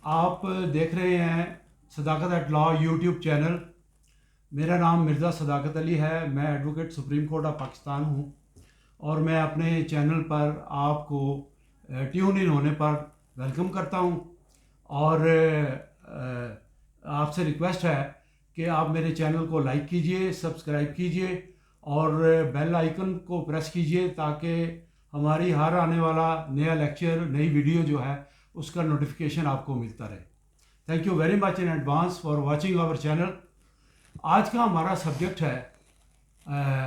آپ دیکھ رہے ہیں صداقت ایٹ لا یوٹیوب چینل. میرا نام مرزا صداقت علی ہے. میں advocate supreme court of Pakistan ہوں اور میں اپنے چینل پر آپ کو ٹیون ان ہونے پر ویلکم کرتا ہوں. اور آپ سے ریکویسٹ ہے کہ آپ میرے چینل کو لائک کیجئے، سبسکرائب کیجئے اور بیل آئیکن کو پریس کیجئے تاکہ ہماری ہر آنے والا نیا لیکچر، نئی ویڈیو جو ہے اس کا نوٹیفیکیشن آپ کو ملتا رہے. Thank you very much in advance for watching our channel. آج کا ہمارا سبجیکٹ ہے،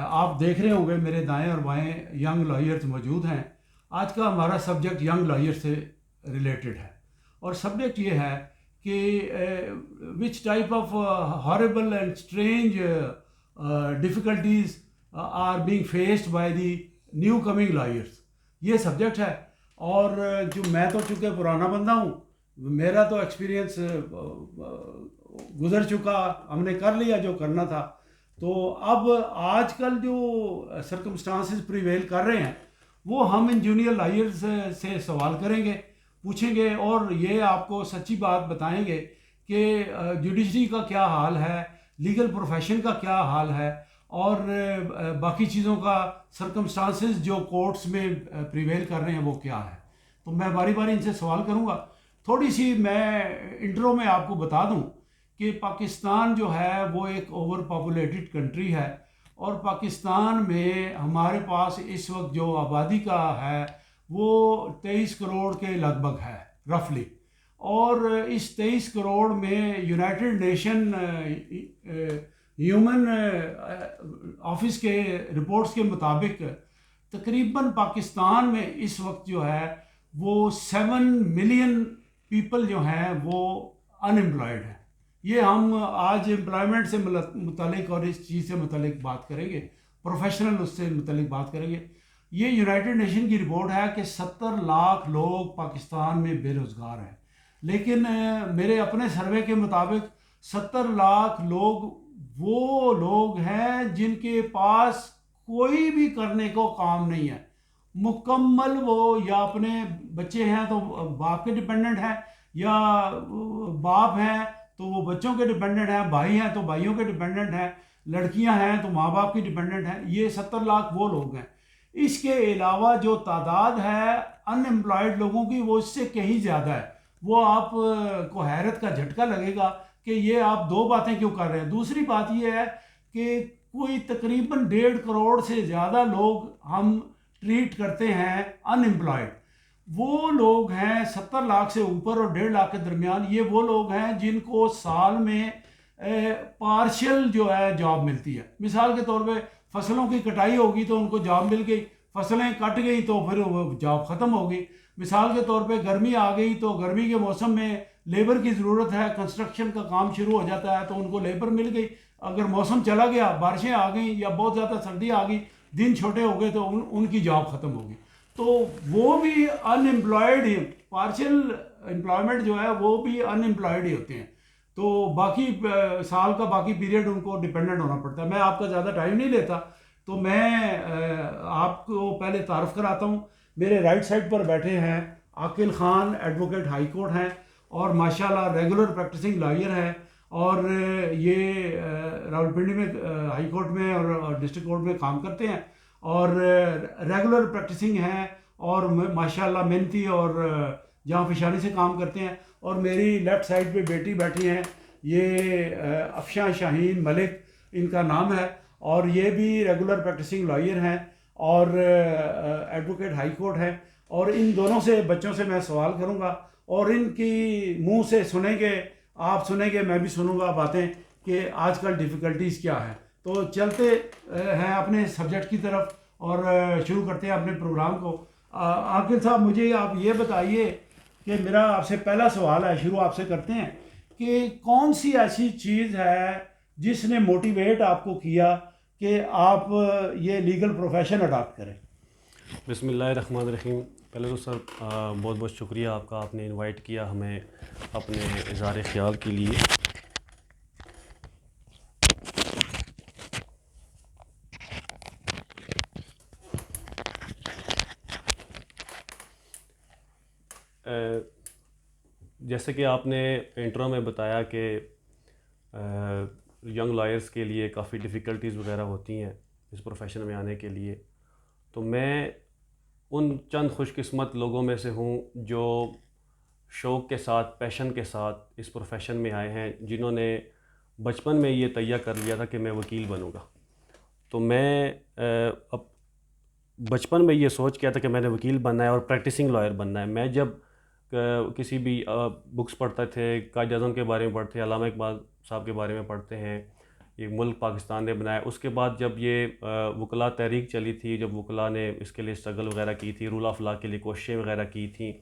آپ دیکھ رہے ہوں گے میرے دائیں اور بائیں ینگ لائرز موجود ہیں. آج کا ہمارا سبجیکٹ ینگ لائر سے ریلیٹڈ ہے اور سبجیکٹ یہ ہے کہ which type of horrible and strange difficulties are being faced by the new coming lawyers. یہ سبجیکٹ ہے. اور جو میں تو چونکہ پرانا بندہ ہوں، میرا تو ایکسپیرینس گزر چکا، ہم نے کر لیا جو کرنا تھا. تو اب آج کل جو سرکمسٹانسز پریویل کر رہے ہیں وہ ہم ان جونیئر لائرز سے سوال کریں گے، پوچھیں گے اور یہ آپ کو سچی بات بتائیں گے کہ جوڈیشری کا کیا حال ہے، لیگل پروفیشن کا کیا حال ہے اور باقی چیزوں کا سرکمسٹانسز جو کورٹس میں پریویل کر رہے ہیں وہ کیا ہے. تو میں باری باری ان سے سوال کروں گا. تھوڑی سی میں انٹرو میں آپ کو بتا دوں کہ پاکستان جو ہے وہ ایک اوور پاپولیٹڈ کنٹری ہے اور پاکستان میں ہمارے پاس اس وقت جو آبادی کا ہے وہ 23 کروڑ کے لگ بھگ ہے رفلی. اور اس 23 کروڑ میں یونائٹڈ نیشن ہیومن آفس کے رپورٹس کے مطابق تقریباً پاکستان میں اس وقت جو ہے وہ 7 ملین پیپل جو ہیں وہ ان امپلائڈ ہیں. یہ ہم آج امپلائمنٹ سے متعلق اور اس چیز سے متعلق بات کریں گے، پروفیشنل اس سے متعلق بات کریں گے. یہ یونائٹڈ نیشن کی رپورٹ ہے کہ 70 لاکھ لوگ پاکستان میں بے روزگار ہیں. لیکن میرے اپنے سروے کے مطابق 70 لاکھ لوگ وہ لوگ ہیں جن کے پاس کوئی بھی کرنے کو کام نہیں ہے. مکمل وہ یا اپنے بچے ہیں تو باپ کے ڈپینڈنٹ ہیں، یا باپ ہیں تو وہ بچوں کے ڈپینڈنٹ ہیں، بھائی ہیں تو بھائیوں کے ڈپینڈنٹ ہیں، لڑکیاں ہیں تو ماں باپ کی ڈپینڈنٹ ہیں. یہ 70 لاکھ وہ لوگ ہیں. اس کے علاوہ جو تعداد ہے ان امپلائڈ لوگوں کی وہ اس سے کہیں زیادہ ہے. وہ آپ کو حیرت کا جھٹکا لگے گا کہ یہ آپ دو باتیں کیوں کر رہے ہیں. دوسری بات یہ ہے کہ کوئی تقریباً 1.5 کروڑ سے زیادہ لوگ ہم ٹریٹ کرتے ہیں ان امپلائڈ. وہ لوگ ہیں 70 لاکھ سے اوپر اور 1.5 لاکھ کے درمیان. یہ وہ لوگ ہیں جن کو سال میں پارشل جو ہے جاب ملتی ہے. مثال کے طور پہ فصلوں کی کٹائی ہوگی تو ان کو جاب مل گئی، فصلیں کٹ گئی تو پھر وہ جاب ختم ہو گئی. مثال کے طور پہ گرمی آ گئی تو گرمی کے موسم میں لیبر کی ضرورت ہے، کنسٹرکشن کا کام شروع ہو جاتا ہے تو ان کو لیبر مل گئی. اگر موسم چلا گیا، بارشیں آ گئیں یا بہت زیادہ سردی آ گئی، دن چھوٹے ہو گئے تو ان کی جاب ختم ہو گئی. تو وہ بھی ان امپلائڈ ہی، پارشل امپلائمنٹ جو ہے وہ بھی ان امپلائڈ ہی ہوتے ہیں. تو باقی سال کا باقی پیریڈ ان کو ڈپینڈنٹ ہونا پڑتا ہے. میں آپ کا زیادہ ٹائم نہیں لیتا تو میں آپ کو پہلے تعارف کراتا ہوں. میرے رائٹ سائڈ پر بیٹھے ہیں Aqil Khan, advocate high court ہیں اور ماشاءاللہ ریگولر پریکٹسنگ لائر ہیں. اور یہ راولپنڈی میں ہائی کورٹ میں اور ڈسٹرکٹ کورٹ میں کام کرتے ہیں اور ریگولر پریکٹسنگ ہیں اور ماشاءاللہ محنتی اور جہاں پیشانی سے کام کرتے ہیں. اور میری لیفٹ سائڈ پہ بیٹی بیٹھی ہیں، یہ افشاں شاہین ملک ان کا نام ہے اور یہ بھی ریگولر پریکٹسنگ لائر ہیں اور ایڈوکیٹ ہائی کورٹ ہیں. اور ان دونوں سے بچوں سے میں سوال کروں گا اور ان کی منہ سے سنیں گے، آپ سنیں گے، میں بھی سنوں گا باتیں کہ آج کل ڈیفیکلٹیز کیا ہیں. تو چلتے ہیں اپنے سبجیکٹ کی طرف اور شروع کرتے ہیں اپنے پروگرام کو. عاقل صاحب، مجھے آپ یہ بتائیے کہ میرا آپ سے پہلا سوال ہے، شروع آپ سے کرتے ہیں کہ کون سی ایسی چیز ہے جس نے موٹیویٹ آپ کو کیا کہ آپ یہ لیگل پروفیشن اڈاپٹ کریں؟ بسم اللہ الرحمن الرحیم. پہلے تو سر بہت بہت شکریہ آپ کا، آپ نے انوائٹ کیا ہمیں اپنے اظہار خیال کے لیے. جیسے کہ آپ نے انٹرو میں بتایا کہ ینگ لائرس کے لیے کافی ڈیفیکلٹیز وغیرہ ہوتی ہیں اس پروفیشن میں آنے کے لیے، تو میں ان چند خوش قسمت لوگوں میں سے ہوں جو شوق کے ساتھ، پیشن کے ساتھ اس پروفیشن میں آئے ہیں، جنہوں نے بچپن میں یہ تیہ کر لیا تھا کہ میں وکیل بنوں گا۔ تو میں اب بچپن میں یہ سوچ کیا تھا کہ میں نے وکیل بننا ہے اور پریکٹسنگ لائر بننا ہے۔ میں جب کسی بھی بکس پڑھتے تھے، قائد اعظم کے بارے میں پڑھتے، علامہ اقبال صاحب کے بارے میں پڑھتے ہیں، یہ ملک پاکستان نے بنایا، اس کے بعد جب یہ وکلاء تحریک چلی تھی، جب وکلاء نے اس کے لیے اسٹرگل وغیرہ کی تھی، رول آف لا کے لیے کوششیں وغیرہ کی تھیں،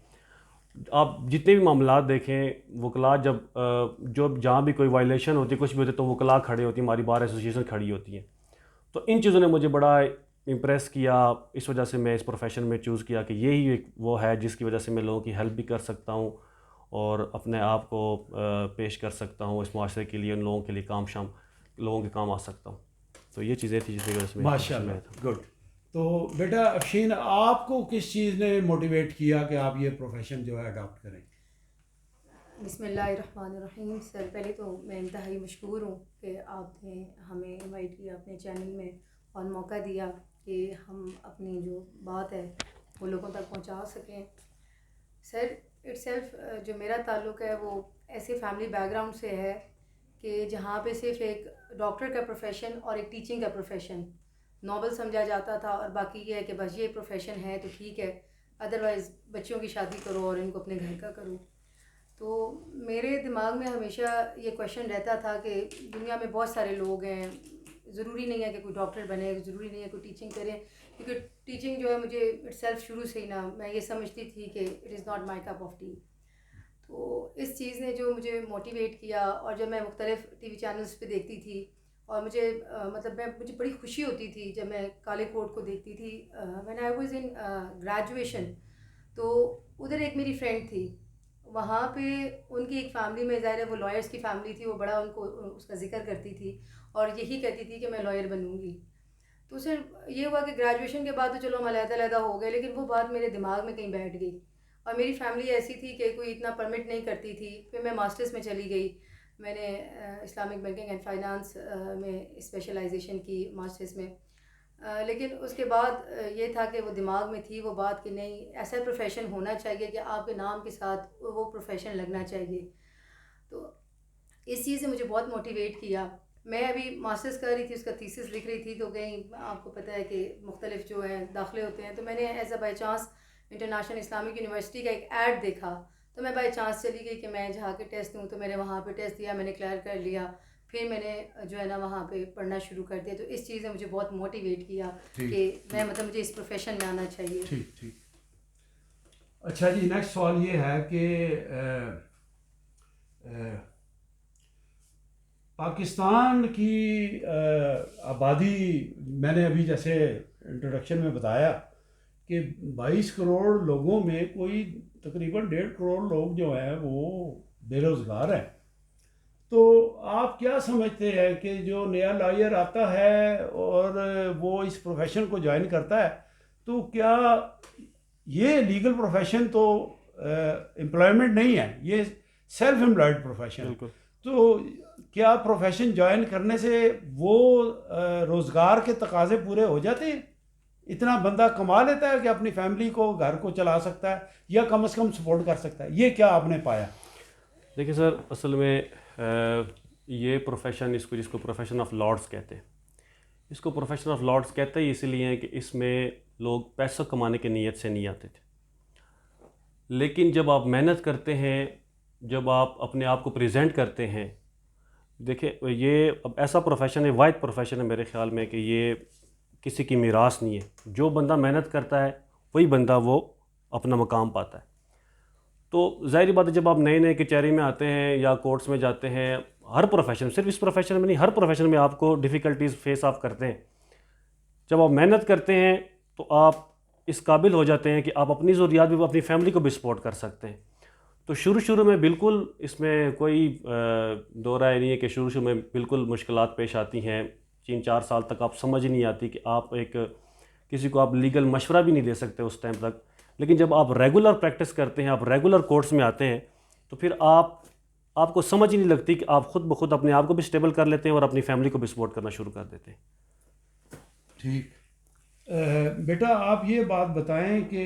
آپ جتنے بھی معاملات دیکھیں، وکلاء جب جہاں بھی کوئی وائلیشن ہوتی ہے، کچھ بھی ہوتی ہے، تو وکلاء کھڑے ہوتی ہیں، ہماری بار ایسوسیشن کھڑی ہوتی ہیں۔ تو ان چیزوں نے مجھے بڑا امپریس کیا، اس وجہ سے میں اس پروفیشن میں چوز کیا کہ یہی ایک وہ ہے جس کی وجہ سے میں لوگوں کی ہیلپ بھی کر سکتا ہوں اور اپنے آپ کو پیش کر سکتا ہوں اس معاشرے کے لیے، ان لوگوں کے لیے لوگوں کے کام آ سکتا ہوں۔ تو یہ چیزیں تھیں جس کی وجہ سے ماشاء اللہ، گڈ۔ تو بیٹا افشین، آپ کو کس چیز نے موٹیویٹ کیا کہ آپ یہ پروفیشن جو ہے اڈاپٹ کریں؟ بسم اللہ الرحمن الرحیم۔ سر پہلے تو میں انتہائی مشکور ہوں کہ آپ نے ہمیں انوائٹ کیا اپنے چینل میں اور موقع دیا کہ ہم اپنی جو بات ہے وہ لوگوں تک پہنچا سکیں۔ سر اٹ سیلف جو میرا تعلق ہے وہ ایسے فیملی بیک گراؤنڈ سے ہے کہ جہاں پہ صرف ایک ڈاکٹر کا پروفیشن اور ایک ٹیچنگ کا پروفیشن نوبل سمجھا جاتا تھا، اور باقی یہ ہے کہ بس یہ پروفیشن ہے تو ٹھیک ہے، ادروائز بچوں کی شادی کرو اور ان کو اپنے گھر کا کرو۔ تو میرے دماغ میں ہمیشہ یہ کویشچن رہتا تھا کہ دنیا میں بہت سارے لوگ ہیں، ضروری نہیں ہے کہ کوئی ڈاکٹر بنے، ضروری نہیں ہے کوئی ٹیچنگ کرے، کیونکہ ٹیچنگ جو ہے مجھے اٹ سیلف شروع سے ہی نا میں یہ سمجھتی تھی کہ it is not my cup of T. تو اس چیز نے جو مجھے موٹیویٹ کیا، اور جب میں مختلف ٹی وی چینلز پہ دیکھتی تھی اور مجھے مجھے بڑی خوشی ہوتی تھی جب میں کالے کوٹ کو دیکھتی تھی when I was in graduation, تو ادھر ایک میری فرینڈ تھی، وہاں پہ ان کی ایک فیملی میں، ظاہر ہے وہ لائرس کی فیملی تھی، وہ بڑا ان کو اس کا ذکر کرتی تھی اور یہی کہتی تھی کہ میں لائر بنوں گی۔ تو سر یہ ہوا کہ گریجویشن کے بعد تو چلو ہم علیحدہ علیحدہ ہو گئے، لیکن وہ بات میرے دماغ میں کہیں بیٹھ گئی، اور میری فیملی ایسی تھی کہ کوئی اتنا پرمٹ نہیں کرتی تھی۔ پھر میں ماسٹرز میں چلی گئی، میں نے اسلامک بینکنگ اینڈ فائنانس میں اسپیشلائزیشن کی ماسٹرز میں، لیکن اس کے بعد یہ تھا کہ وہ دماغ میں تھی وہ بات کہ نہیں، ایسا پروفیشن ہونا چاہیے کہ آپ کے نام کے ساتھ وہ پروفیشن لگنا چاہیے۔ تو اس چیز نے مجھے بہت موٹیویٹ کیا۔ میں ابھی ماسٹرز کر رہی تھی، اس کا تھیسس لکھ رہی تھی، تو کہیں آپ کو پتہ ہے کہ مختلف جو ہیں داخلے ہوتے ہیں، تو میں نے as a by chance international Islamic university کا ایک ایڈ دیکھا، تو میں بائی چانس چلی گئی کہ میں جا کے ٹیسٹ دوں، تو میں نے وہاں پہ ٹیسٹ دیا، میں نے کلیئر کر لیا، پھر میں نے جو ہے نا وہاں پہ پڑھنا شروع کر دیا۔ تو اس چیز نے مجھے بہت موٹیویٹ کیا کہ میں مجھے اس پروفیشن میں آنا چاہیے۔ ٹھیک۔ اچھا جی، نیکسٹ سوال یہ ہے کہ پاکستان کی آبادی، میں نے ابھی جیسے انٹروڈکشن میں بتایا کہ 22 کروڑ لوگوں میں کوئی تقریباً 1.5 کروڑ لوگ جو ہیں وہ بے روزگار ہیں۔ تو آپ کیا سمجھتے ہیں کہ جو نیا لائر آتا ہے اور وہ اس پروفیشن کو جوائن کرتا ہے، تو کیا یہ لیگل پروفیشن تو امپلائمنٹ نہیں ہے، یہ سیلف امپلائڈ پروفیشن ہے، تو کیا پروفیشن جوائن کرنے سے وہ روزگار کے تقاضے پورے ہو جاتے ہیں؟ اتنا بندہ کما لیتا ہے کہ اپنی فیملی کو، گھر کو چلا سکتا ہے یا کم از کم سپورٹ کر سکتا ہے؟ یہ کیا آپ نے پایا؟ دیکھیں سر، اصل میں یہ پروفیشن، جس کو پروفیشن آف لارڈس کہتے ہیں، اس کو پروفیشن آف لارڈس کہتے ہیں اس لیے کہ اس میں لوگ پیسہ کمانے کی نیت سے نہیں آتے تھے، لیکن جب آپ محنت کرتے ہیں، جب آپ اپنے آپ کو پریزنٹ کرتے ہیں، دیکھیں یہ اب ایسا پروفیشن ہے، واحد پروفیشن ہے میرے خیال میں کہ یہ کسی کی میراث نہیں ہے، جو بندہ محنت کرتا ہے وہی بندہ وہ اپنا مقام پاتا ہے۔ تو ظاہری بات ہے جب آپ نئے نئے کچہری میں آتے ہیں یا کورٹس میں جاتے ہیں، ہر پروفیشن، صرف اس پروفیشن میں نہیں، ہر پروفیشن میں آپ کو ڈیفیکلٹیز فیس آف کرتے ہیں۔ جب آپ محنت کرتے ہیں تو آپ اس قابل ہو جاتے ہیں کہ آپ اپنی ضروریات بھی، اپنی فیملی کو بھی سپورٹ کر سکتے ہیں۔ تو شروع میں بالکل اس میں کوئی دو رائے نہیں ہے کہ شروع میں بالکل مشکلات پیش آتی ہیں، 3-4 سال تک آپ سمجھ نہیں آتی کہ آپ کسی کو آپ لیگل مشورہ بھی نہیں دے سکتے اس ٹائم تک، لیکن جب آپ ریگولر پریکٹس کرتے ہیں، آپ ریگولر کورس میں آتے ہیں، تو پھر آپ کو سمجھ ہی نہیں لگتی کہ آپ خود بخود اپنے آپ کو بھی اسٹیبل کر لیتے ہیں اور اپنی فیملی کو بھی سپورٹ کرنا شروع کر دیتے ہیں. ٹھیک. بیٹا آپ یہ بات بتائیں کہ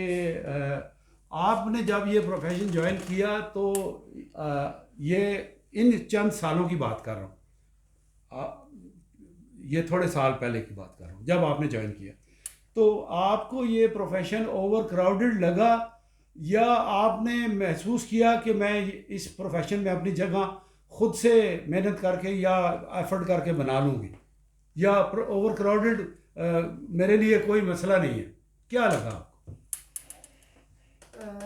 آپ نے جب یہ پروفیشن جوائن کیا تو یہ ان چند سالوں کی بات کر رہا ہوں، یہ تھوڑے سال پہلے کی بات کر رہا ہوں جب آپ نے جوائن کیا، تو آپ کو یہ پروفیشن اوور کراؤڈڈ لگا یا آپ نے محسوس کیا کہ میں اس پروفیشن میں اپنی جگہ خود سے محنت کر کے یا ایفرٹ کر کے بنا لوں گی، یا اوور کراؤڈڈ میرے لیے کوئی مسئلہ نہیں ہے؟ کیا لگا آپ کو؟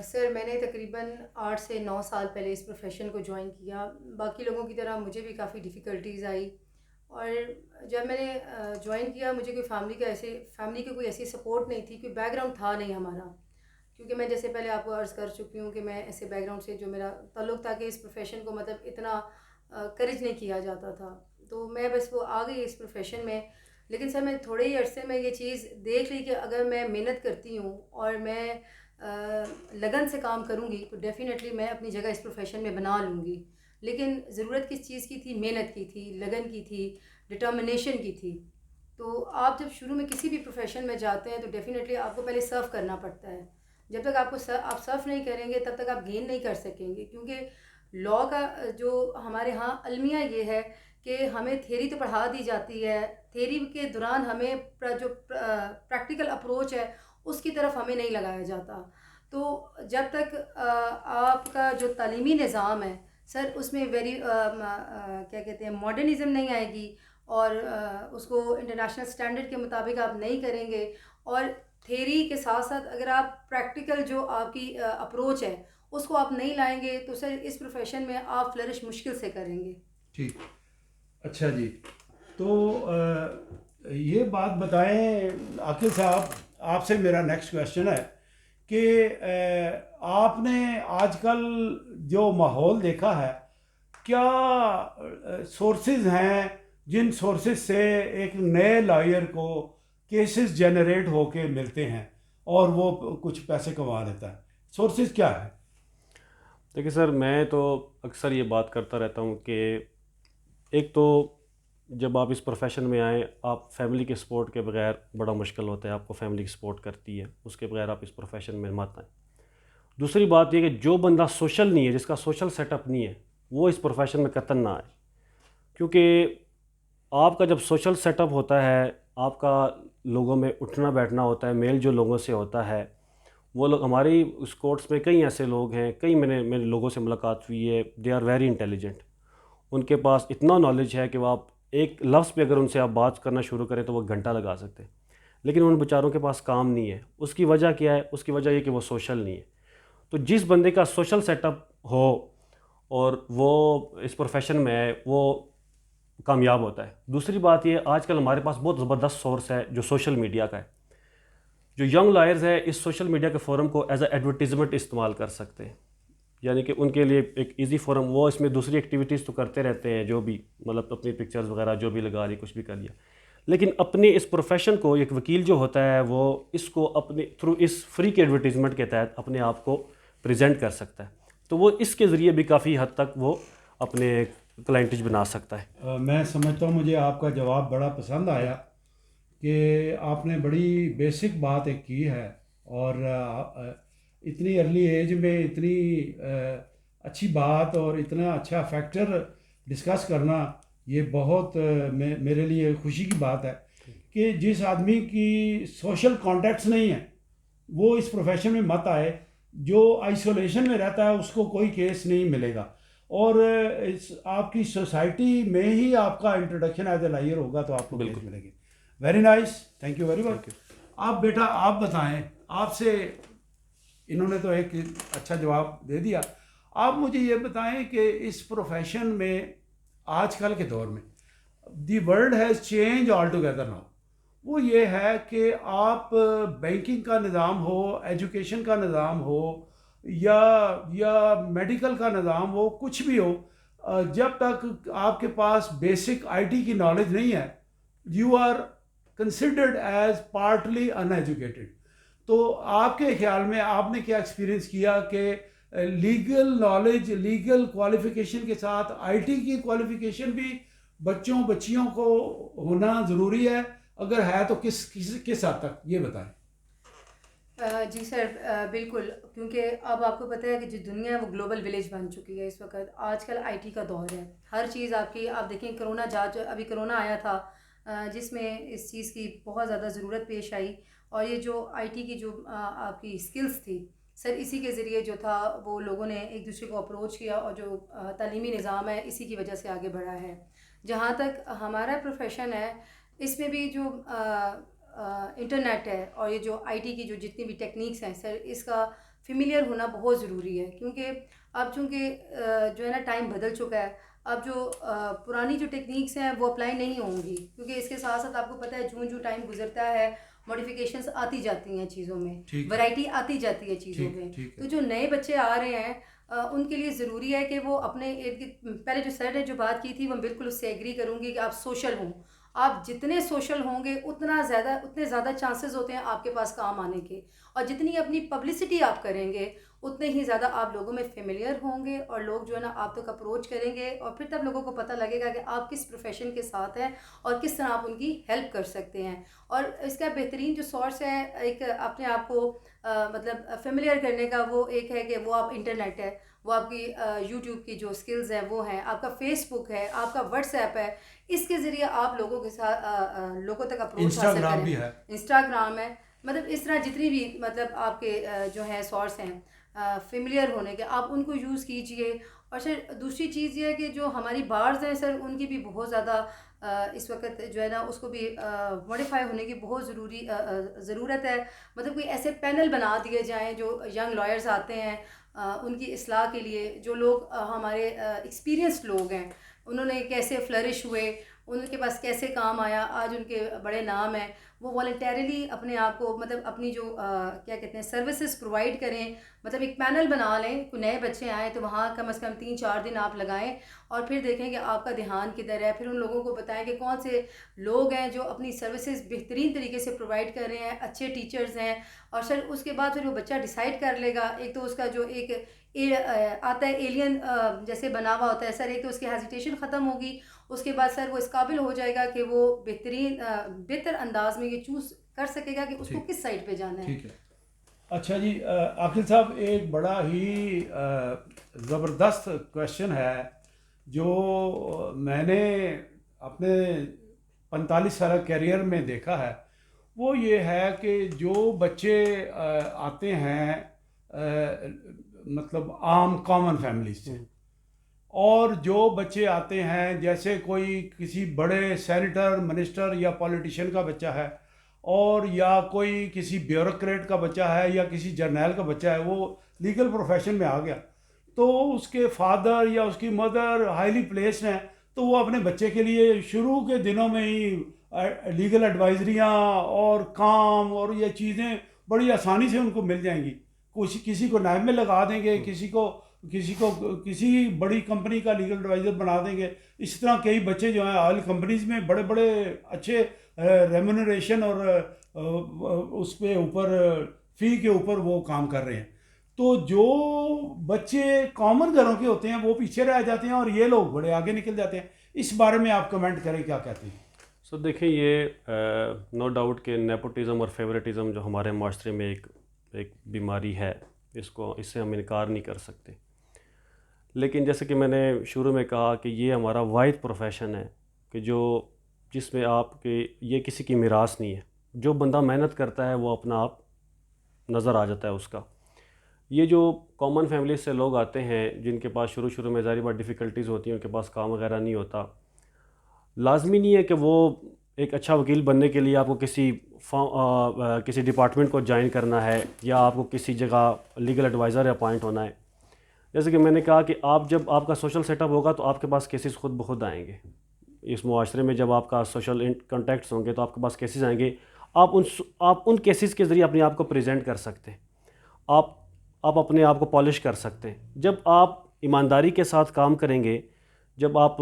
سر میں نے تقریباً 8 سے 9 سال پہلے اس پروفیشن کو جوائن کیا. باقی لوگوں کی طرح مجھے بھی کافی ڈیفیکلٹیز آئی، اور جب میں نے جوائن کیا مجھے کوئی فیملی کی کوئی ایسی سپورٹ نہیں تھی، کوئی بیک گراؤنڈ تھا نہیں ہمارا، کیونکہ میں جیسے پہلے آپ کو عرض کر چکی ہوں کہ میں ایسے بیک گراؤنڈ سے جو میرا تعلق تھا کہ اس پروفیشن کو مطلب اتنا کرج نہیں کیا جاتا تھا، تو میں بس وہ آ گئی اس پروفیشن میں. لیکن سر میں تھوڑے ہی عرصے میں یہ چیز دیکھ لی کہ اگر میں محنت کرتی ہوں اور میں لگن سے کام کروں گی تو ڈیفینیٹلی میں اپنی جگہ اس پروفیشن میں بنا لوں گی. لیکن ضرورت کس چیز کی تھی؟ محنت کی تھی، لگن کی تھی، ڈٹرمنیشن کی تھی. تو آپ جب شروع میں کسی بھی پروفیشن میں جاتے ہیں تو ڈیفینیٹلی آپ کو پہلے سرو کرنا پڑتا ہے. جب تک آپ سرو نہیں کریں گے تب تک آپ گین نہیں کر سکیں گے، کیونکہ لاء کا جو ہمارے ہاں المیہ یہ ہے کہ ہمیں تھیوری تو پڑھا دی جاتی ہے، تھیوری کے دوران ہمیں جو پریکٹیکل اپروچ ہے اس کی طرف ہمیں نہیں لگایا جاتا. تو جب تک آپ کا جو تعلیمی نظام ہے سر اس میں کیا کہتے ہیں ماڈرنزم نہیں آئے گی، اور اس کو انٹرنیشنل اسٹینڈرڈ کے مطابق آپ نہیں کریں گے، اور تھیوری کے ساتھ ساتھ اگر آپ پریکٹیکل جو آپ کی اپروچ ہے اس کو آپ نہیں لائیں گے تو سر اس پروفیشن میں آپ فلرش مشکل سے کریں گے. ٹھیک. اچھا جی، تو یہ بات بتائیں عاقل صاحب، آپ سے میرا نیکسٹ کویشچن ہے کہ آپ نے آج کل جو ماحول دیکھا ہے، کیا سورسز ہیں جن سورسز سے ایک نئے لائر کو کیسز جنریٹ ہو کے ملتے ہیں اور وہ کچھ پیسے کما لیتا ہے؟ سورسز کیا ہے؟ دیکھیے سر، میں تو اکثر یہ بات کرتا رہتا ہوں کہ ایک تو جب آپ اس پروفیشن میں آئیں آپ فیملی کے سپورٹ کے بغیر بڑا مشکل ہوتا ہے، آپ کو فیملی کی سپورٹ کرتی ہے، اس کے بغیر آپ اس پروفیشن میں مت آئیں. دوسری بات یہ کہ جو بندہ سوشل نہیں ہے، جس کا سوشل سیٹ اپ نہیں ہے، وہ اس پروفیشن میں قطعاً نہ آئے، کیونکہ آپ کا جب سوشل سیٹ اپ ہوتا ہے، آپ کا لوگوں میں اٹھنا بیٹھنا ہوتا ہے، میل جو لوگوں سے ہوتا ہے، وہ لوگ ہماری اس کورس میں کئی ایسے لوگ ہیں، کئی میرے لوگوں سے ملاقات ہوئی ہے، دے آر ویری انٹیلیجنٹ، ان کے پاس اتنا نالج ہے کہ وہ آپ ایک لفظ پہ اگر ان سے آپ بات کرنا شروع کریں تو وہ گھنٹہ لگا سکتے ہیں، لیکن ان بیچاروں کے پاس کام نہیں ہے. اس کی وجہ کیا ہے؟ اس کی وجہ یہ کہ وہ سوشل نہیں ہے. تو جس بندے کا سوشل سیٹ اپ ہو اور وہ اس پروفیشن میں ہے وہ کامیاب ہوتا ہے. دوسری بات یہ، آج کل ہمارے پاس بہت زبردست سورس ہے جو سوشل میڈیا کا ہے. جو ینگ لائرز ہے اس سوشل میڈیا کے فورم کو ایز اے ایڈورٹیزمنٹ استعمال کر سکتے ہیں، یعنی کہ ان کے لیے ایک ایزی فورم. وہ اس میں دوسری ایکٹیویٹیز تو کرتے رہتے ہیں، جو بھی مطلب اپنی پکچرز وغیرہ جو بھی لگا لی، کچھ بھی کر لیا، لیکن اپنے اس پروفیشن کو ایک وکیل جو ہوتا ہے وہ اس کو اپنے تھرو اس فری کے ایڈورٹیزمنٹ کے تحت اپنے آپ کو پریزنٹ کر سکتا ہے. تو وہ اس کے ذریعے بھی کافی حد تک وہ اپنے کلائنٹیج بنا سکتا ہے. میں سمجھتا ہوں مجھے آپ کا جواب بڑا پسند آیا کہ آپ نے بڑی بیسک بات ایک کی ہے، اور اتنی ارلی ایج میں اتنی اچھی بات اور اتنا اچھا فیکٹر ڈسکس کرنا یہ بہت میرے لیے خوشی کی بات ہے کہ جس آدمی کی سوشل کانٹیکٹس نہیں ہیں وہ اس پروفیشن میں مت آئے. جو آئسولیشن میں رہتا ہے اس کو کوئی کیس نہیں ملے گا، اور آپ کی سوسائٹی میں ہی آپ کا انٹروڈکشن ایز اے لائر ہوگا تو آپ کو کیس ملے گی. Very nice, thank you very مچ. آپ بیٹا آپ بتائیں، آپ سے انہوں نے تو ایک اچھا جواب دے دیا. آپ مجھے یہ بتائیں کہ اس پروفیشن میں آج کل کے دور میں دی world has change all together now. وہ یہ ہے کہ آپ بینکنگ کا نظام ہو، ایجوکیشن کا نظام ہو، یا میڈیکل کا نظام ہو، کچھ بھی ہو، جب تک آپ کے پاس بیسک آئی ٹی کی نالج نہیں ہے you are considered as partly uneducated. تو آپ کے خیال میں آپ نے کیا ایکسپیرئنس کیا کہ لیگل نالج، لیگل کوالیفیکیشن کے ساتھ آئی ٹی کی کوالیفیکیشن بھی بچوں بچیوں کو ہونا ضروری ہے؟ اگر ہے تو کس حد تک، یہ بتائیں. جی سر، بالکل، کیونکہ اب آپ کو پتہ ہے کہ جو دنیا ہے وہ گلوبل ولیج بن چکی ہے اس وقت. آج کل آئی ٹی کا دور ہے، ہر چیز آپ دیکھیں کرونا ابھی کرونا آیا تھا جس میں اس چیز کی بہت زیادہ ضرورت پیش آئی، اور یہ جو آئی ٹی کی جو آپ کی اسکلز تھی سر، اسی کے ذریعے جو تھا وہ لوگوں نے ایک دوسرے کو اپروچ کیا، اور جو تعلیمی نظام ہے اسی کی وجہ سے آگے بڑھا ہے. جہاں تک ہمارا پروفیشن ہے، اس میں بھی جو انٹرنیٹ ہے اور یہ جو آئی ٹی کی جو جتنی بھی ٹیکنیکس ہیں سر، اس کا فیملیئر ہونا بہت ضروری ہے. کیونکہ اب چونکہ جو ہے نا ٹائم بدل چکا ہے، اب جو پرانی جو ٹیکنیکس ہیں وہ اپلائی نہیں ہوں گی، کیونکہ اس کے ساتھ ساتھ آپ کو پتہ ہے جو ٹائم گزرتا ہے موڈیفیکیشنس آتی جاتی ہیں چیزوں میں، ورائٹی آتی جاتی ہے چیزوں میں. تو جو نئے بچے آ رہے ہیں ان کے لیے ضروری ہے کہ وہ اپنے ارد گرد، پہلے جو سر نے جو بات کی تھی وہ بالکل اس سے ایگری کروں گی، کہ آپ سوشل ہوں. آپ جتنے سوشل ہوں گے اتنے زیادہ چانسز ہوتے ہیں آپ کے پاس کام آنے کے، اور جتنی اپنی پبلسٹی آپ کریں گے اتنے ہی زیادہ آپ لوگوں میں فیملیئر ہوں گے، اور لوگ جو ہے نا آپ تک اپروچ کریں گے، اور پھر تب لوگوں کو پتہ لگے گا کہ آپ کس پروفیشن کے ساتھ ہیں اور کس طرح آپ ان کی ہیلپ کر سکتے ہیں. اور اس کا بہترین جو سورس ہے ایک اپنے آپ کو مطلب فیملیئر کرنے کا، وہ ایک ہے کہ وہ آپ انٹرنیٹ ہے، وہ آپ کی یوٹیوب کی جو اسکلز ہیں وہ ہیں، آپ کا فیس بک ہے، آپ کا واٹس ایپ ہے. اس کے ذریعے آپ لوگوں کے ساتھ لوگوں تک اپروچ حاصل کریں. بھی ہے، انسٹاگرام ہے، مطلب اس طرح جتنی بھی مطلب آپ کے جو ہیں سورس ہیں فیملیئر ہونے کے، آپ ان کو یوز کیجئے. اور سر دوسری چیز یہ ہے کہ جو ہماری بارز ہیں سر، ان کی بھی بہت زیادہ اس وقت جو ہے نا اس کو بھی موڈیفائی ہونے کی بہت ضرورت ہے. مطلب کوئی ایسے پینل بنا دیے جائیں جو ینگ لائرز آتے ہیں ان کی اصلاح کے لیے، جو لوگ ہمارے ایکسپیرینسڈ لوگ ہیں، انہوں نے کیسے فلرش ہوئے، ان کے پاس کیسے کام آیا، آج ان کے بڑے نام ہیں، وہ والنٹیرلی اپنے آپ کو مطلب اپنی جو کیا کہتے ہیں سروسز پرووائڈ کریں. مطلب ایک پینل بنا لیں، کوئی نئے بچے آئیں تو وہاں کم از کم 3-4 دن آپ لگائیں، اور پھر دیکھیں کہ آپ کا دھیان کدھر ہے. پھر ان لوگوں کو بتائیں کہ کون سے لوگ ہیں جو اپنی سروسز بہترین طریقے سے پرووائڈ کر رہے ہیں، اچھے ٹیچرز ہیں. اور سر اس کے بعد پھر وہ بچہ ڈیسائیڈ کر لے گا. ایک تو اس کا جو ایک آتا ہے ایلین جیسے بنا ہوا ہوتا ہے سر، ایک تو اس کی ہیزیٹیشن ختم ہوگی. اس کے بعد سر وہ اس قابل ہو جائے گا کہ وہ بہتر انداز میں یہ چوز کر سکے گا کہ اس کو کس سائٹ پہ جانا ہے. ٹھیک ہے. اچھا جی، عاقل صاحب ایک بڑا ہی زبردست کویشچن ہے جو میں نے اپنے 45 سالہ کیریئر میں دیکھا ہے. وہ یہ ہے کہ جو بچے آتے ہیں مطلب عام کامن فیملی سے، اور جو بچے آتے ہیں جیسے کوئی کسی بڑے سینیٹر، منسٹر یا پولیٹیشین کا بچہ ہے، اور یا کوئی کسی بیوروکریٹ کا بچہ ہے، یا کسی جرنیل کا بچہ ہے، وہ لیگل پروفیشن میں آ گیا، تو اس کے فادر یا اس کی مدر ہائیلی پلیسڈ ہیں، تو وہ اپنے بچے کے لیے شروع کے دنوں میں ہی لیگل ایڈوائزریاں اور کام اور یہ چیزیں بڑی آسانی سے ان کو مل جائیں گی. کسی کو نائب میں لگا دیں گے، کسی کو کسی بڑی کمپنی کا لیگل ایڈوائزر بنا دیں گے. اس طرح کئی بچے جو ہیں آئل کمپنیز میں بڑے بڑے اچھے ریمونریشن اور اس پہ اوپر فی کے اوپر وہ کام کر رہے ہیں. تو جو بچے کامن گھروں کے ہوتے ہیں وہ پیچھے رہ جاتے ہیں، اور یہ لوگ بڑے آگے نکل جاتے ہیں. اس بارے میں آپ کمنٹ کریں، کیا کہتے ہیں؟ سو دیکھیں، یہ نو ڈاؤٹ کہ نیپوٹزم اور فیوریٹزم جو ہمارے معاشرے میں ایک بیماری ہے، اس سے ہم انکار نہیں کر سکتے. لیکن جیسے کہ میں نے شروع میں کہا کہ یہ ہمارا واحد پروفیشن ہے کہ جس میں آپ کے یہ کسی کی میراث نہیں ہے. جو بندہ محنت کرتا ہے وہ اپنا آپ نظر آ جاتا ہے اس کا. یہ جو کامن فیملیز سے لوگ آتے ہیں جن کے پاس شروع میں ظاہری بات ڈیفیکلٹیز ہوتی ہیں، ان کے پاس کام وغیرہ نہیں ہوتا، لازمی نہیں ہے کہ وہ ایک اچھا وکیل بننے کے لیے آپ کو کسی ڈپارٹمنٹ کو جوائن کرنا ہے، یا آپ کو کسی جگہ لیگل ایڈوائزر اپوائنٹ ہونا ہے. جیسے کہ میں نے کہا کہ جب آپ کا سوشل سیٹ اپ ہوگا تو آپ کے پاس کیسز خود بخود آئیں گے. اس معاشرے میں جب آپ کا سوشل کانٹیکٹس ہوں گے تو آپ کے پاس کیسز آئیں گے. آپ ان کیسز کے ذریعے اپنے آپ کو پریزنٹ کر سکتے ہیں، آپ اپنے آپ کو پالش کر سکتے ہیں. جب آپ ایمانداری کے ساتھ کام کریں گے، جب آپ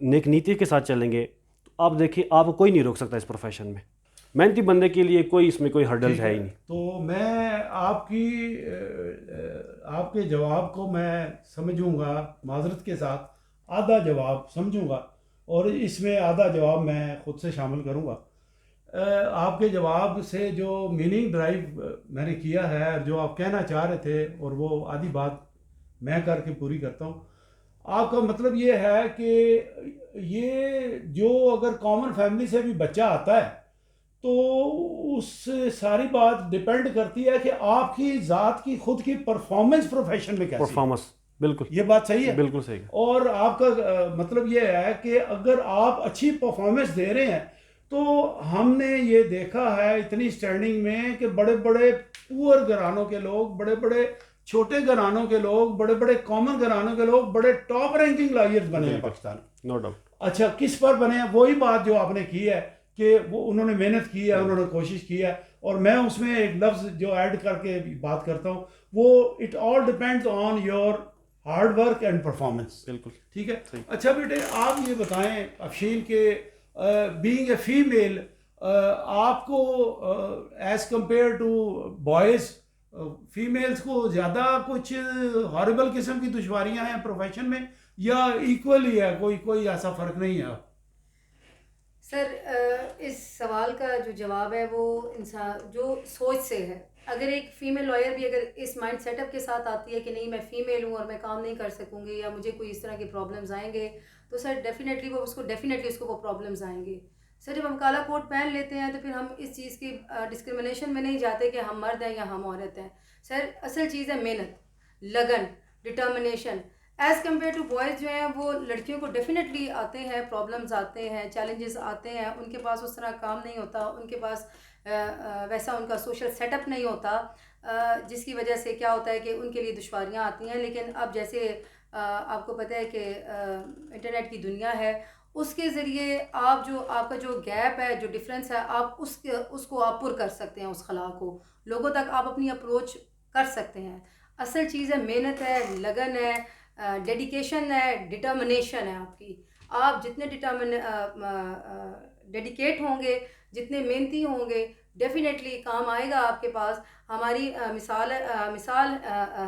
نیک نیتی کے ساتھ چلیں گے، تو آپ دیکھیں آپ کو کوئی نہیں روک سکتا اس پروفیشن میں. محنتی بندے کے لیے کوئی اس میں کوئی ہرڈل ہے ہی نہیں. تو میں آپ کے جواب کو میں سمجھوں گا معذرت کے ساتھ، آدھا جواب سمجھوں گا، اور اس میں آدھا جواب میں خود سے شامل کروں گا. آپ کے جواب سے جو میننگ ڈرائیو میں نے کیا ہے، جو آپ کہنا چاہ رہے تھے، اور وہ آدھی بات میں کر کے پوری کرتا ہوں. آپ کا مطلب یہ ہے کہ یہ جو اگر کامن فیملی سے بھی بچہ آتا ہے تو اس سے ساری بات ڈپینڈ کرتی ہے کہ آپ کی ذات کی خود کی پرفارمنس پروفیشن میں کیسی ہے. پرفارمنس، بالکل یہ بات صحیح ہے، بالکل صحیح. اور آپ کا مطلب یہ ہے کہ اگر آپ اچھی پرفارمنس دے رہے ہیں تو ہم نے یہ دیکھا ہے اتنی سٹینڈنگ میں کہ بڑے بڑے پور گھرانوں کے لوگ، بڑے بڑے چھوٹے گھرانوں کے لوگ، بڑے بڑے کامن گھرانوں کے لوگ بڑے ٹاپ رینکنگ لائرز بنے ہیں پاکستان. No doubt. اچھا، کس پر بنے ہیں؟ وہی بات جو آپ نے کی ہے کہ وہ انہوں نے محنت کی ہے، انہوں نے کوشش کی ہے. اور میں اس میں ایک لفظ جو ایڈ کر کے بات کرتا ہوں، وہ it all depends on your hard work and performance. بالکل ٹھیک ہے. اچھا بیٹے، آپ یہ بتائیں افشین کہ بینگ اے فیمیل آپ کو as compare to boys, females کو زیادہ کچھ ہاربل قسم کی دشواریاں ہیں پروفیشن میں، یا ایکولی ہے، کوئی ایسا فرق نہیں ہے؟ سر اس سوال کا جو جواب ہے وہ انسان جو سوچ سے ہے. اگر ایک فیمیل لائر بھی اگر اس مائنڈ سیٹ اپ کے ساتھ آتی ہے کہ نہیں میں فیمیل ہوں اور میں کام نہیں کر سکوں گی، یا مجھے کوئی اس طرح کے پرابلمز آئیں گے، تو سر ڈیفینیٹلی اس کو وہ پرابلمز آئیں گے. سر جب ہم کالا کوٹ پہن لیتے ہیں تو پھر ہم اس چیز کی ڈسکرمنیشن میں نہیں جاتے کہ ہم مرد ہیں یا ہم عورت ہیں. سر اصل چیز ہے محنت، لگن، determination. As compare to boys جو ہیں وہ لڑکیوں کو ڈیفینیٹلی آتے ہیں، پرابلمز آتے ہیں، چیلنجز آتے ہیں. ان کے پاس اس طرح کام نہیں ہوتا، ان کے پاس ویسا ان کا سوشل سیٹ اپ نہیں ہوتا، جس کی وجہ سے کیا ہوتا ہے کہ ان کے لیے دشواریاں آتی ہیں. لیکن اب جیسے آپ کو پتہ ہے کہ انٹرنیٹ کی دنیا ہے، اس کے ذریعے آپ کا جو گیپ ہے، جو ڈفرینس ہے، آپ اس کو آپ پر کر سکتے ہیں. اس خلا کو لوگوں تک آپ اپنی اپروچ کر سکتے ہیں. اصل چیز ہے محنت ہے، لگن ہے، ڈیڈیکیشن ہے، ڈٹرمنیشن ہے آپ کی. آپ جتنے ڈیڈیکیٹ ہوں گے، جتنے محنتی ہوں گے، ڈیفینیٹلی کام آئے گا آپ کے پاس. ہماری مثال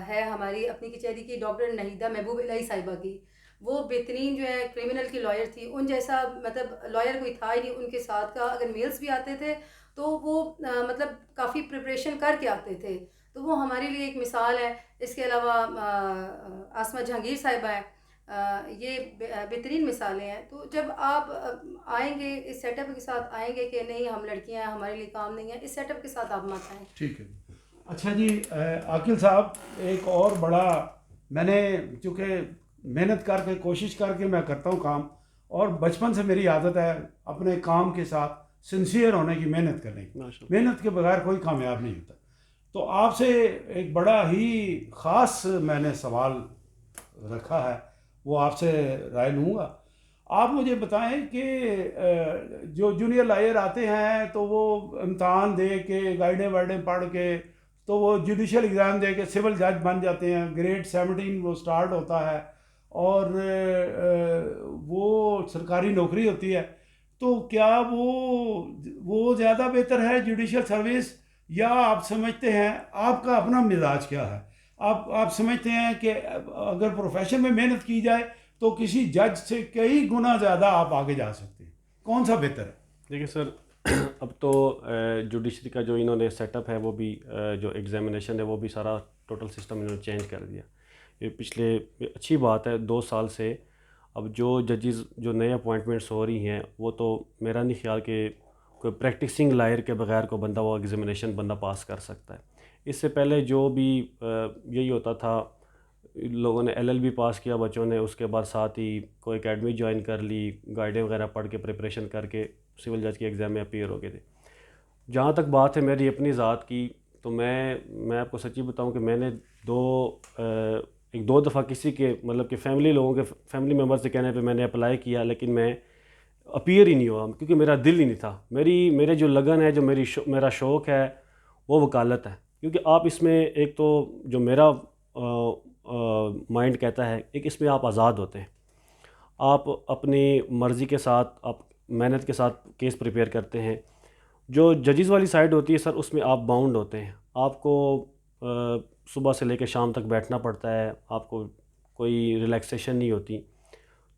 ہے ہماری اپنی کچہری کی ڈاکٹر نہیدہ محبوب الہی صاحبہ کی. وہ بہترین جو ہے کرمنل کی لائر تھی. ان جیسا مطلب لائر کوئی تھا ہی نہیں. ان کے ساتھ کا اگر میلز بھی آتے تھے تو وہ مطلب کافی پریپریشن کر کے آتے تھے. تو وہ ہمارے لیے ایک مثال ہے. اس کے علاوہ آسمہ جہانگیر صاحبہ ہیں، یہ بہترین مثالیں ہیں. تو جب آپ آئیں گے اس سیٹ اپ کے ساتھ آئیں گے کہ نہیں ہم لڑکیاں ہیں، ہمارے لیے کام نہیں ہے، اس سیٹ اپ کے ساتھ آپ مت آئیں. ٹھیک ہے. اچھا جی، عاقل صاحب، ایک اور بڑا، میں نے چونکہ محنت کر کے کوشش کر کے میں کرتا ہوں کام، اور بچپن سے میری عادت ہے اپنے کام کے ساتھ سنسیئر ہونے کی، محنت کرنے کی. محنت کے بغیر کوئی کامیاب نہیں ہوتا. تو آپ سے ایک بڑا ہی خاص میں نے سوال رکھا ہے، وہ آپ سے رائے لوں گا. آپ مجھے بتائیں کہ جو جونیئر لائر آتے ہیں تو وہ امتحان دے کے، گائیڈیں وائڈیں پڑھ کے، تو وہ جوڈیشل ایگزام دے کے سول جج بن جاتے ہیں. گریڈ 17 وہ سٹارٹ ہوتا ہے اور وہ سرکاری نوکری ہوتی ہے. تو کیا وہ زیادہ بہتر ہے جوڈیشل سروس، یا آپ سمجھتے ہیں، آپ کا اپنا مزاج کیا ہے، آپ سمجھتے ہیں کہ اگر پروفیشن میں محنت کی جائے تو کسی جج سے کئی گنا زیادہ آپ آگے جا سکتے ہیں؟ کون سا بہتر ہے؟ دیکھیے سر، اب تو جوڈیشری کا جو انہوں نے سیٹ اپ ہے، وہ بھی جو ایگزامینیشن ہے وہ بھی سارا ٹوٹل سسٹم انہوں نے چینج کر دیا. یہ پچھلے اچھی بات ہے 2 سال سے اب جو ججز جو نئے اپوائنٹمنٹس ہو رہی ہیں، وہ تو میرا نہیں خیال کہ کوئی پریکٹسنگ لائر کے بغیر کو بندہ وہ ایگزامینیشن بندہ پاس کر سکتا ہے. اس سے پہلے جو بھی یہی ہوتا تھا، لوگوں نے LLB پاس کیا بچوں نے، اس کے بعد ساتھ ہی کوئی اکیڈمی جوائن کر لی، گائیڈیں وغیرہ پڑھ کے پریپریشن کر کے سول جج کے ایگزام میں اپیئر ہو گئے تھے. جہاں تک بات ہے میری اپنی ذات کی، تو میں آپ کو سچی بتاؤں کہ میں نے 2 دفعہ کسی کے مطلب کہ فیملی ممبر سے کہنے پہ میں نے اپلائی کیا، لیکن میں اپیئر ہی نہیں ہوا، کیونکہ میرا دل ہی نہیں تھا. میرے جو لگن ہے، جو میرا شوق ہے، وہ وکالت ہے. کیونکہ آپ اس میں ایک تو جو میرا مائنڈ کہتا ہے، ایک اس میں آپ آزاد ہوتے ہیں، آپ اپنی مرضی کے ساتھ، آپ محنت کے ساتھ کیس پریپیئر کرتے ہیں. جو ججز والی سائڈ ہوتی ہے سر، اس میں آپ باؤنڈ ہوتے ہیں، آپ کو صبح سے لے کے شام تک بیٹھنا پڑتا ہے، آپ کو کوئی ریلیکسیشن نہیں ہوتی.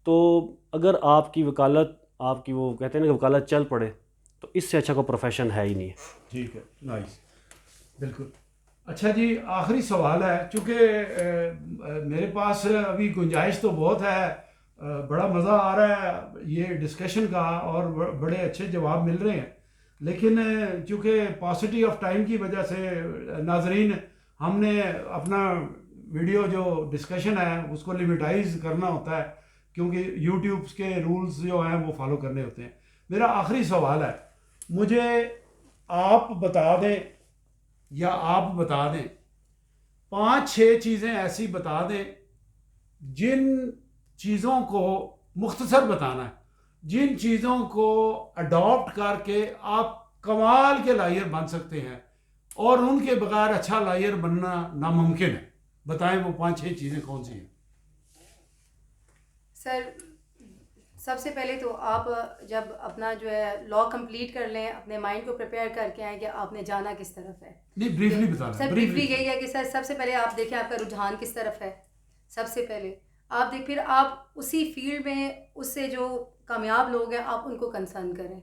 تو اگر آپ کی وکالت، آپ کی وہ کہتے ہیں نا کہ وکالت چل پڑے، تو اس سے اچھا کوئی پروفیشن ہے ہی نہیں. ٹھیک ہے، نائس، بالکل. اچھا جی، آخری سوال ہے، چونکہ میرے پاس ابھی گنجائش تو بہت ہے، بڑا مزہ آ رہا ہے یہ ڈسکشن کا، اور بڑے اچھے جواب مل رہے ہیں، لیکن چونکہ پاسٹی آف ٹائم کی وجہ سے ناظرین، ہم نے اپنا ویڈیو جو ڈسکشن ہے اس کو لیمیٹائز کرنا ہوتا ہے، کیونکہ یوٹیوب کے رولز جو ہیں وہ فالو کرنے ہوتے ہیں. میرا آخری سوال ہے، مجھے آپ بتا دیں، یا آپ بتا دیں 5-6 چیزیں ایسی بتا دیں جن چیزوں کو، مختصر بتانا ہے، جن چیزوں کو اڈاپٹ کر کے آپ کمال کے لائر بن سکتے ہیں، اور ان کے بغیر اچھا لائر بننا ناممکن ہے. بتائیں وہ 5-6 چیزیں کون سی ہیں؟ سر سب سے پہلے تو آپ جب اپنا جو ہے لا کمپلیٹ کر لیں، اپنے مائنڈ کو پریپیئر کر کے آئیں کہ آپ نے جانا کس طرف ہے. نہیں، بریفلی بتانا. سر بریفلی یہی ہے کہ سر سب سے پہلے آپ دیکھیں آپ کا رجحان کس طرف ہے. سب سے پہلے آپ پھر آپ اسی فیلڈ میں اس سے جو کامیاب لوگ ہیں آپ ان کو کنسرن کریں.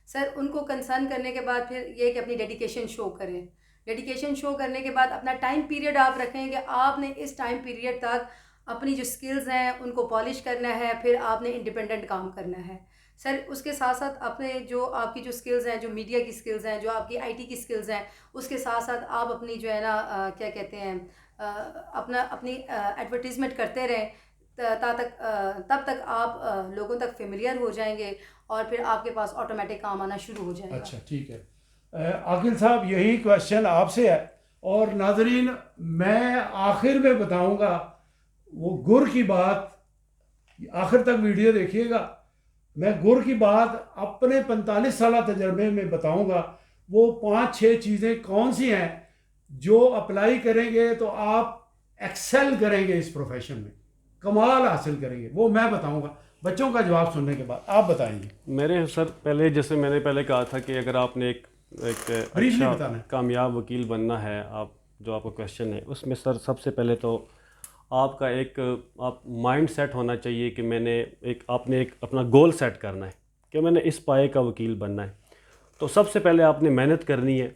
سر ان کو کنسرن کرنے کے بعد پھر یہ کہ اپنی ڈیڈیکیشن شو کریں. ڈیڈیکیشن شو کرنے کے بعد اپنا ٹائم پیریڈ آپ رکھیں کہ آپ نے اس ٹائم پیریڈ تک اپنی جو سکلز ہیں ان کو پالش کرنا ہے، پھر آپ نے انڈیپینڈنٹ کام کرنا ہے. سر اس کے ساتھ ساتھ اپنے جو آپ کی جو سکلز ہیں، جو میڈیا کی سکلز ہیں، جو آپ کی آئی ٹی کی سکلز ہیں، اس کے ساتھ ساتھ آپ اپنی جو ہے نا کیا کہتے ہیں اپنی ایڈورٹیزمنٹ کرتے رہیں، تب تک آپ لوگوں تک فیملیئر ہو جائیں گے، اور پھر آپ کے پاس آٹومیٹک کام آنا شروع ہو جائے گا. اچھا ٹھیک ہے. عاقل صاحب یہی کویشچن آپ سے ہے، اور ناظرین میں آخر میں بتاؤں گا وہ گر کی بات، آخر تک ویڈیو دیکھیے گا. میں گر کی بات اپنے 45 سالہ تجربے میں بتاؤں گا، وہ 5-6 چیزیں کون سی ہیں جو اپلائی کریں گے تو آپ ایکسل کریں گے اس پروفیشن میں، کمال حاصل کریں گے، وہ میں بتاؤں گا بچوں کا جواب سننے کے بعد. آپ بتائیں گے. میرے سر پہلے، جیسے میں نے پہلے کہا تھا کہ اگر آپ نے ایک اچھا کامیاب وکیل بننا ہے، آپ جو آپ کا کویشچن ہے اس میں سر سب سے پہلے تو آپ کا ایک آپ مائنڈ سیٹ ہونا چاہیے کہ آپ نے ایک اپنا گول سیٹ کرنا ہے کہ میں نے اس پائے کا وکیل بننا ہے. تو سب سے پہلے آپ نے محنت کرنی ہے.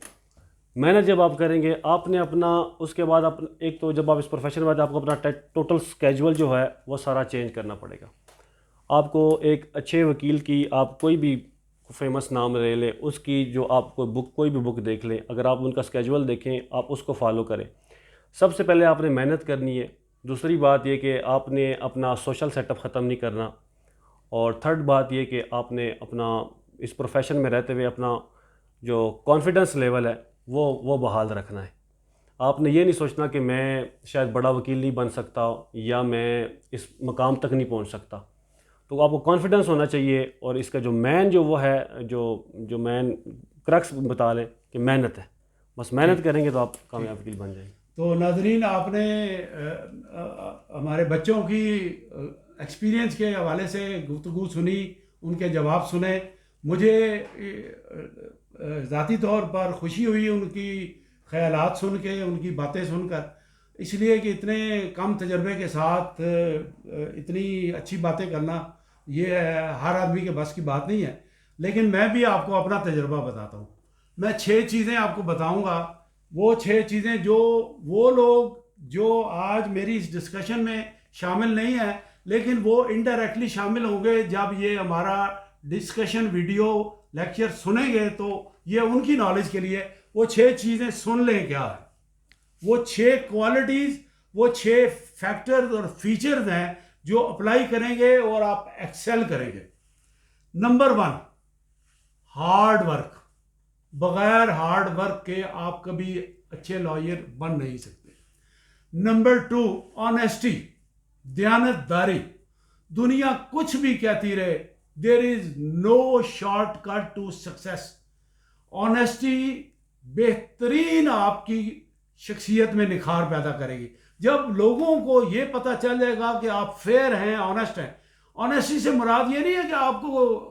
محنت جب آپ کریں گے، آپ نے اپنا اس کے بعد ایک تو جب آپ اس پروفیشن میں آتے ہیں آپ کو اپنا ٹوٹل اسکیجول جو ہے وہ سارا چینج کرنا پڑے گا. آپ کو ایک اچھے وکیل کی، آپ کوئی بھی فیمس نام لے لیں، اس کی جو آپ کو کوئی بھی بک دیکھ لیں، اگر آپ ان کا اسکیجول دیکھیں آپ اس کو فالو کریں. سب سے پہلے آپ نے محنت کرنی ہے. دوسری بات یہ کہ آپ نے اپنا سوشل سیٹ اپ ختم نہیں کرنا. اور تھرڈ بات یہ کہ آپ نے اپنا اس پروفیشن میں رہتے ہوئے اپنا جو کانفیڈنس لیول ہے وہ بحال رکھنا ہے. آپ نے یہ نہیں سوچنا کہ میں شاید بڑا وکیل نہیں بن سکتا یا میں اس مقام تک نہیں پہنچ سکتا. تو آپ کو کانفیڈنس ہونا چاہیے. اور اس کا جو مین جو وہ ہے جو مین کرکس بتا لیں کہ محنت ہے. بس محنت کریں گے تو آپ کامیاب وکیل بن جائیں گے. تو ناظرین آپ نے ہمارے بچوں کی ایکسپیرینس کے حوالے سے گفتگو سنی، ان کے جواب سنے. مجھے ذاتی طور پر خوشی ہوئی ان کی خیالات سن کے، ان کی باتیں سن کر، اس لیے کہ اتنے کم تجربے کے ساتھ اتنی اچھی باتیں کرنا یہ ہر آدمی کے بس کی بات نہیں ہے. لیکن میں بھی آپ کو اپنا تجربہ بتاتا ہوں. میں 6 چیزیں آپ کو بتاؤں گا. وہ 6 چیزیں جو وہ لوگ جو آج میری اس ڈسکشن میں شامل نہیں ہیں لیکن وہ انڈائریکٹلی شامل ہوں گے جب یہ ہمارا ڈسکشن ویڈیو لیکچر سنیں گے، تو یہ ان کی نالج کے لیے وہ 6 چیزیں سن لیں کیا ہے. وہ 6 کوالٹیز، وہ 6 فیکٹرز اور فیچرز ہیں جو اپلائی کریں گے اور آپ ایکسل کریں گے. Number 1، hard work. بغیر ہارڈ ورک کے آپ کبھی اچھے لائر بن نہیں سکتے. نمبر 2، آنیسٹی، دیانت داری. دنیا کچھ بھی کہتی رہے، there is no short cut to success. Honesty بہترین آپ کی شخصیت میں نکھار پیدا کرے گی. جب لوگوں کو یہ پتہ چل جائے گا کہ آپ فیئر ہیں، آنیسٹ ہیں، آنیسٹی سے مراد یہ نہیں ہے کہ آپ کو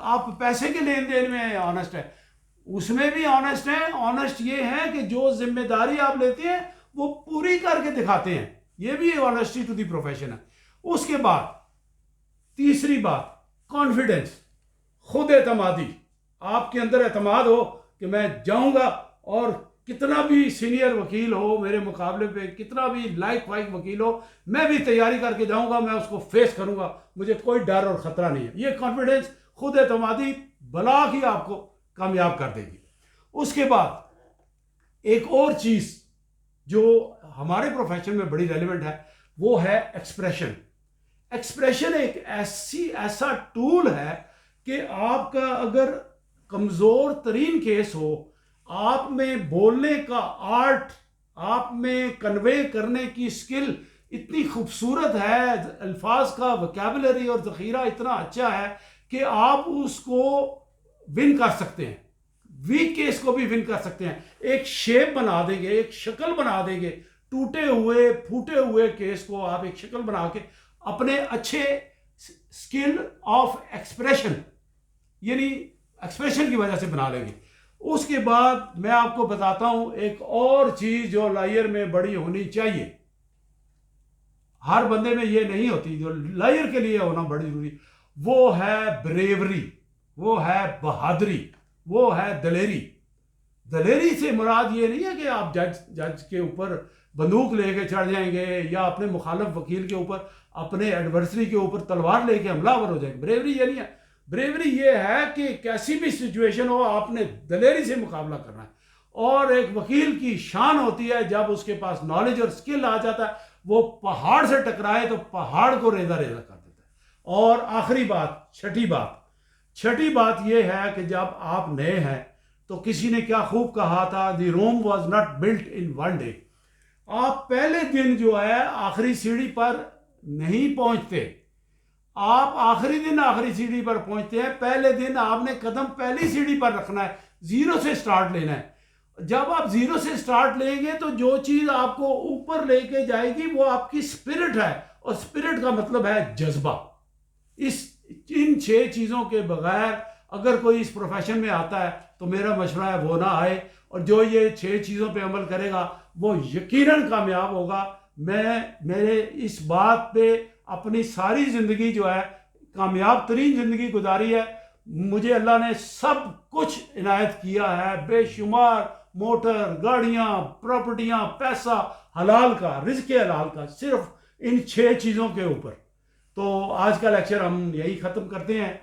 آپ پیسے کے لین دین میں آنیسٹ ہے، اس میں بھی آنیسٹ ہیں. آنیسٹ یہ ہے کہ جو ذمہ داری آپ لیتے ہیں وہ پوری کر کے دکھاتے ہیں، یہ بھی آنیسٹی ٹو دی پروفیشن ہے. اس کے بعد تیسری بات کانفیڈنس، خود اعتمادی. آپ کے اندر اعتماد ہو کہ میں جاؤں گا اور کتنا بھی سینئر وکیل ہو میرے مقابلے پہ، کتنا بھی لائق وائق وکیل ہو، میں بھی تیاری کر کے جاؤں گا، میں اس کو فیس کروں گا، مجھے کوئی ڈر اور خطرہ نہیں ہے. یہ کانفیڈنس، خود اعتمادی بلا ہی آپ کو کامیاب کر دے گی. اس کے بعد ایک اور چیز جو ہمارے پروفیشن میں بڑی ریلیونٹ ہے وہ ہے ایکسپریشن. ایکسپریشن ایک ایسا ٹول ہے کہ آپ کا اگر کمزور ترین کیس ہو، آپ میں بولنے کا آرٹ، آپ میں کنوے کرنے کی سکل اتنی خوبصورت ہے، الفاظ کا وکیبلری اور ذخیرہ اتنا اچھا ہے کہ آپ اس کو ون کر سکتے ہیں، ویک کیس کو بھی ون کر سکتے ہیں. ایک شیپ بنا دیں گے، ایک شکل بنا دیں گے، ٹوٹے ہوئے پھوٹے ہوئے کیس کو آپ ایک شکل بنا کے اپنے اچھے سکل آف ایکسپریشن، یعنی ایکسپریشن کی وجہ سے بنا لیں گے. اس کے بعد میں آپ کو بتاتا ہوں ایک اور چیز جو لائر میں بڑی ہونی چاہیے، ہر بندے میں یہ نہیں ہوتی، جو لائر کے لیے ہونا بڑی ضروری، وہ ہے بریوری، وہ ہے بہادری، وہ ہے دلیری. دلیری سے مراد یہ نہیں ہے کہ آپ جج کے اوپر بندوق لے کے چڑھ جائیں گے یا اپنے مخالف وکیل کے اوپر، اپنے ایڈورسری کے اوپر تلوار لے کے حملہ آور ہو جائیں گے. بریوری یہ نہیں ہے. بریوری یہ ہے کہ کیسی بھی سچویشن ہو آپ نے دلیری سے مقابلہ کرنا ہے. اور ایک وکیل کی شان ہوتی ہے جب اس کے پاس نالج اور سکل آ جاتا ہے، وہ پہاڑ سے ٹکرائے تو پہاڑ کو ریزہ ریزہ کر دیتا ہے. اور آخری بات، چھٹی بات یہ ہے کہ جب آپ نئے ہیں تو کسی نے کیا خوب کہا تھا، the Rome was not built in one day. آپ پہلے دن جو ہے آخری سیڑھی پر نہیں پہنچتے، آپ آخری دن آخری سیڑھی پر پہنچتے ہیں. پہلے دن آپ نے قدم پہلی سیڑھی پر رکھنا ہے، زیرو سے سٹارٹ لینا ہے. جب آپ زیرو سے سٹارٹ لیں گے تو جو چیز آپ کو اوپر لے کے جائے گی وہ آپ کی سپرٹ ہے، اور سپرٹ کا مطلب ہے جذبہ. ان 6 چیزوں کے بغیر اگر کوئی اس پروفیشن میں آتا ہے تو میرا مشورہ ہے وہ نہ آئے، اور جو یہ 6 چیزوں پہ عمل کرے گا وہ یقیناً کامیاب ہوگا. میں میرے اس بات پہ اپنی ساری زندگی جو ہے کامیاب ترین زندگی گزاری ہے. مجھے اللہ نے سب کچھ عنایت کیا ہے، بے شمار موٹر، گاڑیاں، پراپرٹیاں، پیسہ حلال کا، رزق حلال کا، صرف ان 6 چیزوں کے اوپر. تو آج کا لیکچر ہم یہی ختم کرتے ہیں.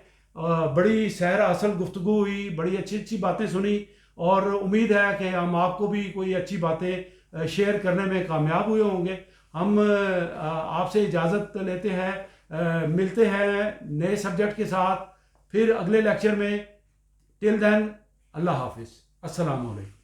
بڑی سیر اصل گفتگو ہوئی، بڑی اچھی باتیں سنی، اور امید ہے کہ ہم آپ کو بھی کوئی اچھی باتیں شیئر کرنے میں کامیاب ہوئے ہوں گے. ہم آپ سے اجازت لیتے ہیں، ملتے ہیں نئے سبجیکٹ کے ساتھ پھر اگلے لیکچر میں. ٹل دین اللہ حافظ، السلام علیکم.